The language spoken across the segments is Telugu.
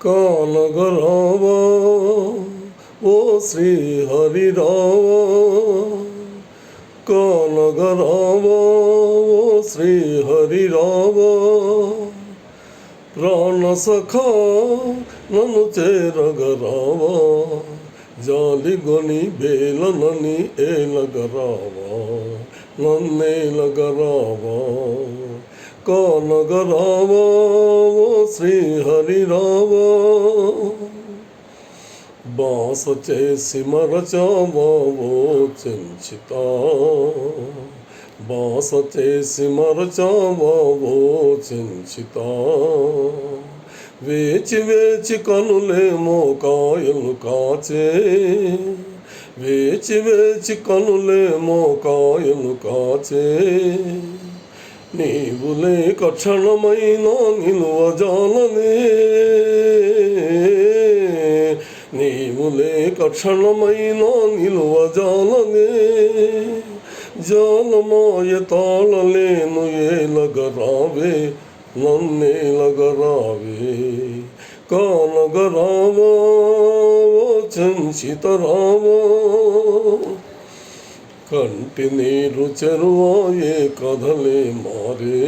కానగరావా ఓ శ్రీ హరి రావా, కానగరావా ఓ శ్రీ హరి రావా, ప్రాణ సఖా నన్ను చేరగరావా, జాలిగొని బేలనని ఏలగరావా, నన్నేలగరావా, కానగరావా ఓ శ్రీ హరి రావా, బాస చేసి మరచావా ఓ చెంచితా, బాస చేసి మరచావా ఓ చెంచితా, వేచి వేచి కనులేమో కాయలు కాచే, వేచి వేచి కనులేమో కాయలు కాచే, నీవు లేక క్షణమైనా నిలువజాలనే, నీవు లేక క్షణమైనా నిలువజాలనే, జాలమాయ తాళలేను ఏలగరావే, నన్నేలగరావే, కానగరావా ఓ చెంచితరావా, కంటి నీరు చెరువాయే కథలే మారే,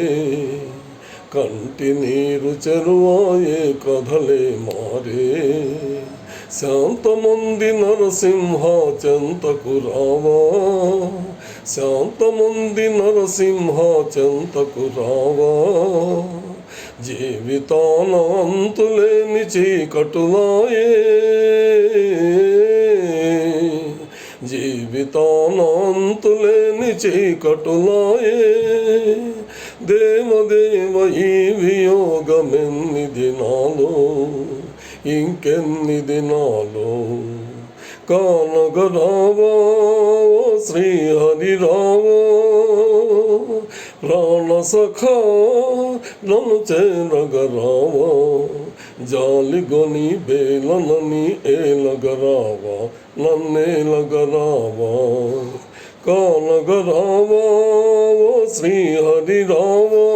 కంటి నీరు చెరువాయే కథలే మారే, శాంతమంది నరసింహ చెంతకు రావా, శాంతమంది నరసింహ చెంతకు రావా, జీవితాన అంతులేని చీకటులాయే, జీవితాన అంతులేని చీకటులాయే, దేవదేవ ఈ వియోగమెన్ని దినాలో, ఇంకెన్ని దినాలో, కానగరావా ఓ శ్రీ హరి రావా, ప్రాణ సఖా నన్ను చేరగరావా, జాలిగొని బేలనని ఏలగరావా, నన్నేలగరావా, కానగరావా ఓ శ్రీ హరి రావా.